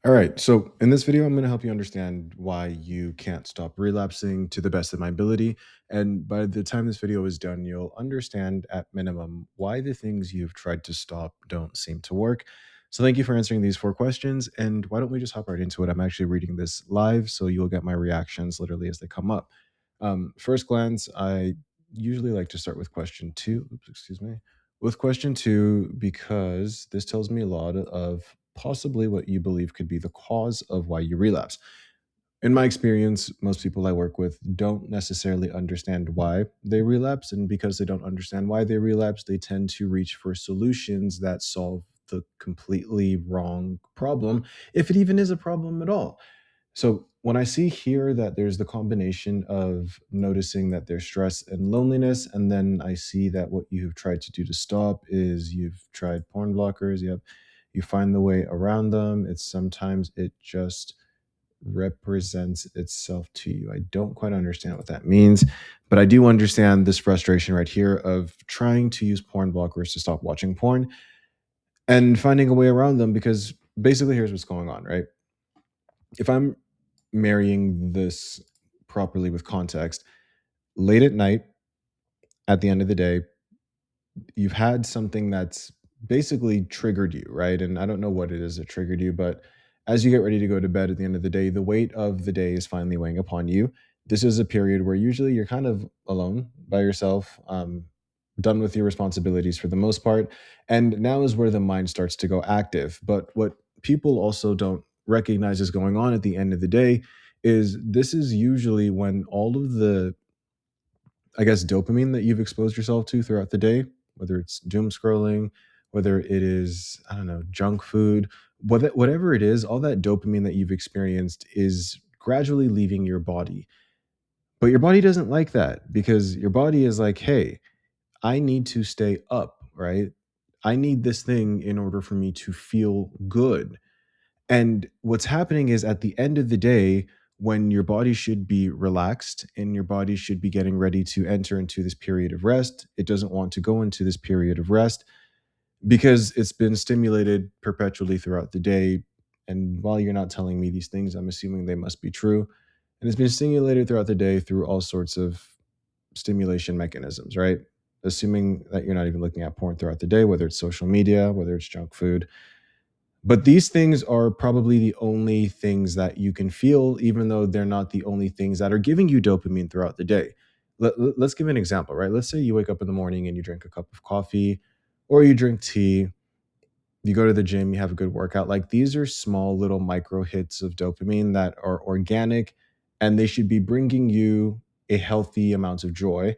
All right. So, in this video, I'm going to help you understand why you can't stop relapsing to the best of my ability. And by the time this video is done, you'll understand at minimum why the things you've tried to stop don't seem to work. So, thank you for answering these four questions. And why don't we just hop right into it? I'm actually reading this live, so you'll get my reactions literally as they come up. First glance, I usually like to start with question two. Oops, excuse me. With question two, because this tells me a lot of possibly what you believe could be the cause of why you relapse. In my experience, most people I work with don't necessarily understand why they relapse. And because they don't understand why they relapse, they tend to reach for solutions that solve the completely wrong problem, if it even is a problem at all. So when I see here that there's the combination of noticing that there's stress and loneliness, and then I see that what you've tried to do to stop is you've tried porn blockers, you find the way around them. It's sometimes it just represents itself to you. I don't quite understand what that means, but I do understand this frustration right here of trying to use porn blockers to stop watching porn and finding a way around them because basically here's what's going on, right? If I'm marrying this properly with context, late at night, at the end of the day, you've had something that's basically triggered you, right? And I don't know what it is that triggered you, but as you get ready to go to bed at the end of the day, the weight of the day is finally weighing upon you. This is a period where usually you're kind of alone by yourself, done with your responsibilities for the most part. And now is where the mind starts to go active. But what people also don't recognize is going on at the end of the day is this is usually when all of the, I guess, dopamine that you've exposed yourself to throughout the day, whether it's doom scrolling, whether it is, I don't know, junk food, whatever it is, all that dopamine that you've experienced is gradually leaving your body. But your body doesn't like that because your body is like, hey, I need to stay up, right? I need this thing in order for me to feel good. And what's happening is at the end of the day, when your body should be relaxed and your body should be getting ready to enter into this period of rest, it doesn't want to go into this period of rest because it's been stimulated perpetually throughout the day. And while you're not telling me these things, I'm assuming they must be true. And it's been stimulated throughout the day through all sorts of stimulation mechanisms, right? Assuming that you're not even looking at porn throughout the day, whether it's social media, whether it's junk food, but these things are probably the only things that you can feel, even though they're not the only things that are giving you dopamine throughout the day. Let's give an example, right? Let's say you wake up in the morning and you drink a cup of coffee or you drink tea, you go to the gym, you have a good workout. Like these are small little micro hits of dopamine that are organic and they should be bringing you a healthy amount of joy.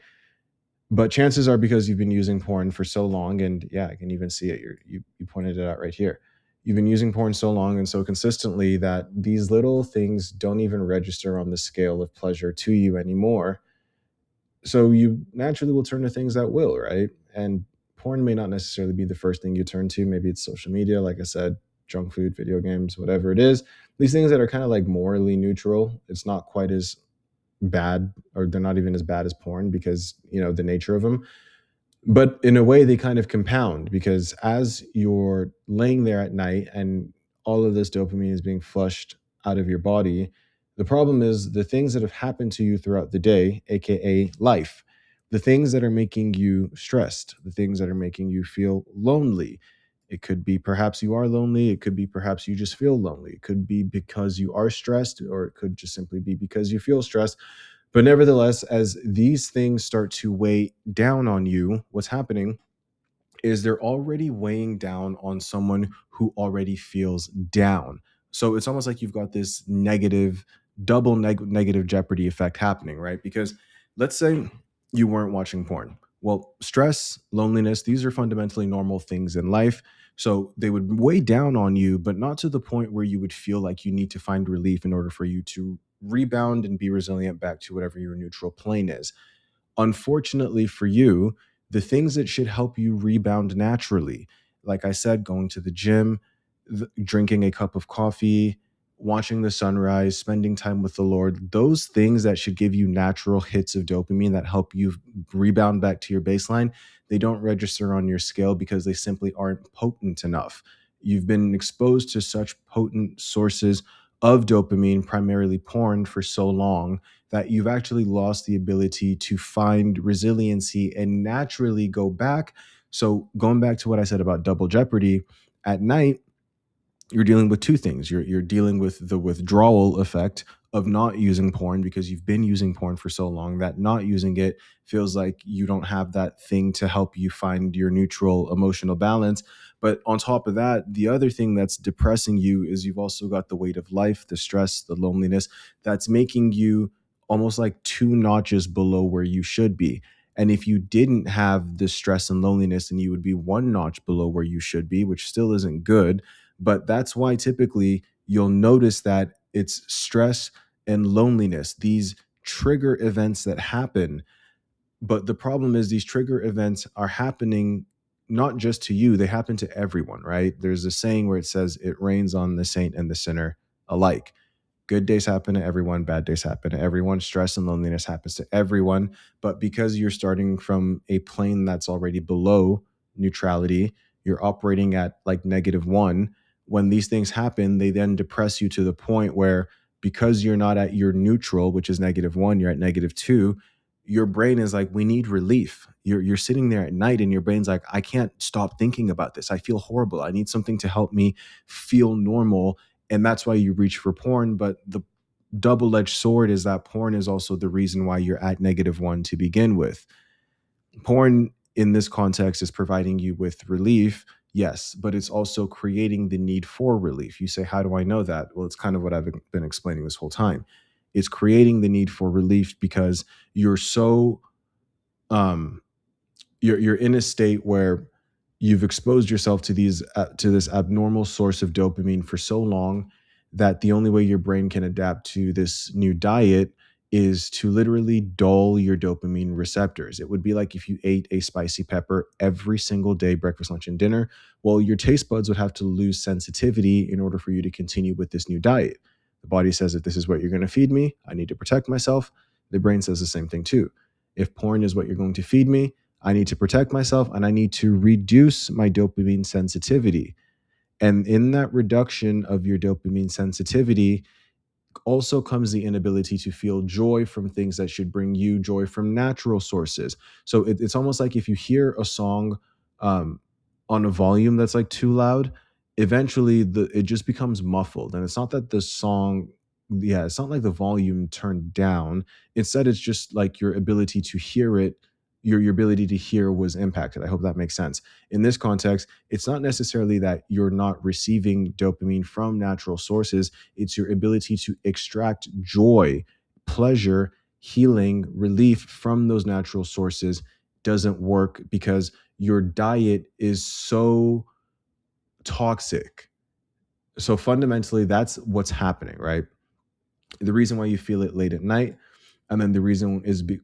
But chances are because you've been using porn for so long, and yeah, I can even see it. You pointed it out right here. You've been using porn so long and so consistently that these little things don't even register on the scale of pleasure to you anymore. So you naturally will turn to things that will, right? And porn may not necessarily be the first thing you turn to. Maybe it's social media, like I said, junk food, video games, whatever it is. These things that are kind of like morally neutral. It's not quite as bad, or they're not even as bad as porn because, the nature of them, but in a way they kind of compound because as you're laying there at night and all of this dopamine is being flushed out of your body, the problem is the things that have happened to you throughout the day, aka life, the things that are making you stressed, the things that are making you feel lonely. It could be perhaps you are lonely, it could be perhaps you just feel lonely, it could be because you are stressed, or it could just simply be because you feel stressed. But nevertheless, as these things start to weigh down on you, what's happening is they're already weighing down on someone who already feels down. So it's almost like you've got this negative, double negative jeopardy effect happening, right? Because let's say you weren't watching porn. Well, stress, loneliness, these are fundamentally normal things in life. So they would weigh down on you, but not to the point where you would feel like you need to find relief in order for you to rebound and be resilient back to whatever your neutral plane is. Unfortunately for you, the things that should help you rebound naturally, like I said, going to the gym, drinking a cup of coffee, watching the sunrise, spending time with the Lord, those things that should give you natural hits of dopamine that help you rebound back to your baseline, they don't register on your scale because they simply aren't potent enough. You've been exposed to such potent sources of dopamine, primarily porn, for so long that you've actually lost the ability to find resiliency and naturally go back. So, going back to what I said about double jeopardy, at night, you're dealing with two things. You're dealing with the withdrawal effect of not using porn because you've been using porn for so long that not using it feels like you don't have that thing to help you find your neutral emotional balance. But on top of that, the other thing that's depressing you is you've also got the weight of life, the stress, the loneliness that's making you almost like two notches below where you should be. And if you didn't have the stress and loneliness, then you would be one notch below where you should be, which still isn't good. But that's why typically you'll notice that it's stress and loneliness, these trigger events that happen. But the problem is these trigger events are happening not just to you, they happen to everyone, right? There's a saying where it says it rains on the saint and the sinner alike. Good days happen to everyone, bad days happen to everyone, stress and loneliness happens to everyone. But because you're starting from a plane that's already below neutrality, you're operating at like -1. When these things happen, they then depress you to the point where, because you're not at your neutral, which is -1, you're at -2. Your brain is like, we need relief. You're sitting there at night and your brain's like, I can't stop thinking about this. I feel horrible. I need something to help me feel normal. And that's why you reach for porn. But the double-edged sword is that porn is also the reason why you're at -1 to begin with. Porn in this context is providing you with relief, yes, but it's also creating the need for relief. You say, how do I know that? Well, it's kind of what I've been explaining this whole time. It's creating the need for relief because you're so um you're in a state where you've exposed yourself to these to this abnormal source of dopamine for so long that the only way your brain can adapt to this new diet is to literally dull your dopamine receptors. It would be like if you ate a spicy pepper every single day, breakfast, lunch, and dinner. Well, your taste buds would have to lose sensitivity in order for you to continue with this new diet. The body says, if this is what you're going to feed me, I need to protect myself. The brain says the same thing too. If porn is what you're going to feed me, I need to protect myself and I need to reduce my dopamine sensitivity. And in that reduction of your dopamine sensitivity also comes the inability to feel joy from things that should bring you joy from natural sources. So it's almost like if you hear a song um, on a volume that's like too loud, eventually it just becomes muffled. And it's not that the song, yeah, it's not like the volume turned down. Instead, it's just like your ability to hear it. Your ability to hear was impacted. I hope that makes sense. In this context, it's not necessarily that you're not receiving dopamine from natural sources, it's your ability to extract joy, pleasure, healing, relief from those natural sources doesn't work because your diet is so toxic. So fundamentally, that's what's happening, right? The reason why you feel it late at night, and then the reason is the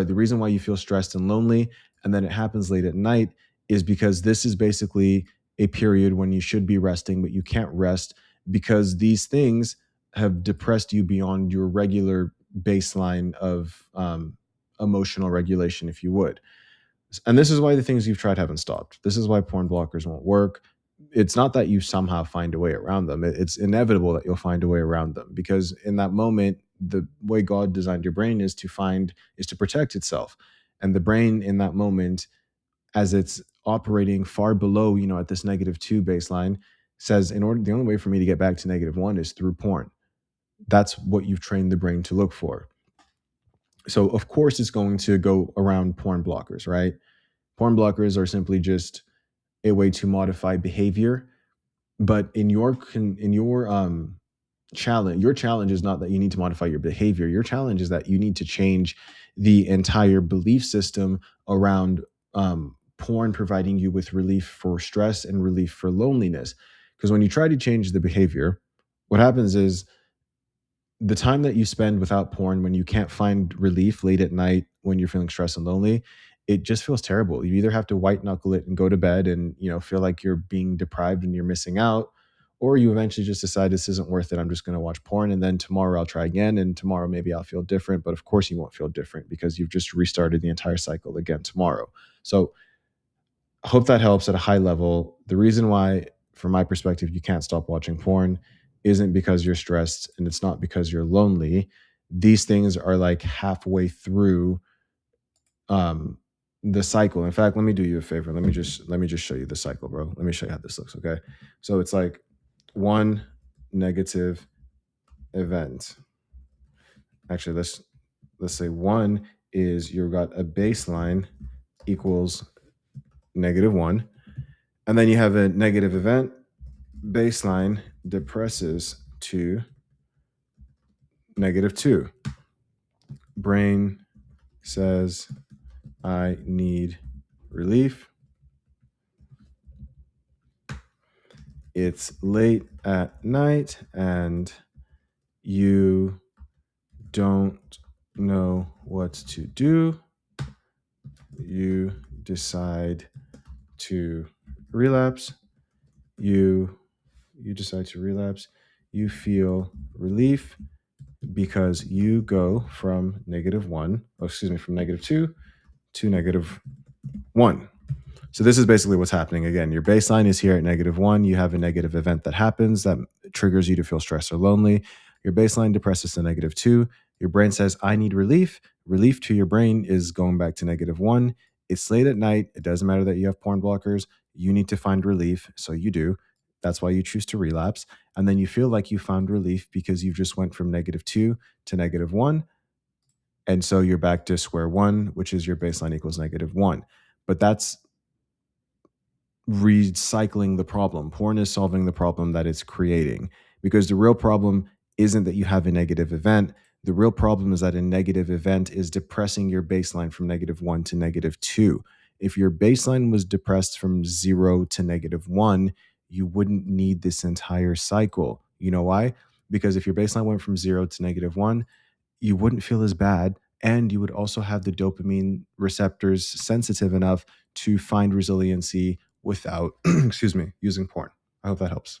reason why you feel stressed and lonely, and then it happens late at night is because this is basically a period when you should be resting but you can't rest because these things have depressed you beyond your regular baseline of emotional regulation, if you would. And this is why the things you've tried haven't stopped. This is why porn blockers won't work. It's not that you somehow find a way around them. It's inevitable that you'll find a way around them because in that moment, the way God designed your brain is to protect itself. And the brain in that moment, as it's operating far below, at this -2 baseline, says the only way for me to get back to -1 is through porn. That's what you've trained the brain to look for. So of course it's going to go around porn blockers, right? Porn blockers are simply just a way to modify behavior. But in your challenge is not that you need to modify your behavior. Your challenge is that you need to change the entire belief system around porn providing you with relief for stress and relief for loneliness. Because when you try to change the behavior, what happens is the time that you spend without porn when you can't find relief late at night when you're feeling stressed and lonely, it just feels terrible. You either have to white knuckle it and go to bed and feel like you're being deprived and you're missing out, or you eventually just decide this isn't worth it. I'm just going to watch porn and then tomorrow I'll try again and tomorrow maybe I'll feel different. But of course you won't feel different because you've just restarted the entire cycle again tomorrow. So I hope that helps at a high level. The reason why from my perspective, you can't stop watching porn isn't because you're stressed and it's not because you're lonely. These things are like halfway through um the cycle. In fact, let me do you a favor. Let me just show you the cycle, bro. Let me show you how this looks, okay? So it's like one negative event. Actually, let's say one is you've got a baseline equals -1, and then you have a negative event, baseline depresses to -2. Brain says, I need relief. It's late at night and you don't know what to do. You decide to relapse. You decide to relapse. You feel relief because you go from from -2 to -1. So this is basically what's happening. Again, your baseline is here at -1. You have a negative event that happens that triggers you to feel stressed or lonely. Your baseline depresses to -2. Your brain says, I need relief. Relief to your brain is going back to -1. It's late at night. It doesn't matter that you have porn blockers. You need to find relief. So you do. That's why you choose to relapse. And then you feel like you found relief because you just went from -2 to -1. And so you're back to square one, which is your baseline equals -1. But that's recycling the problem. Porn is solving the problem that it's creating because the real problem isn't that you have a negative event. The real problem is that a negative event is depressing your baseline from -1 to -2. If your baseline was depressed from 0 to -1, you wouldn't need this entire cycle. You know why? Because if your baseline went from 0 to -1, you wouldn't feel as bad. And you would also have the dopamine receptors sensitive enough to find resiliency without, excuse me, using porn. I hope that helps.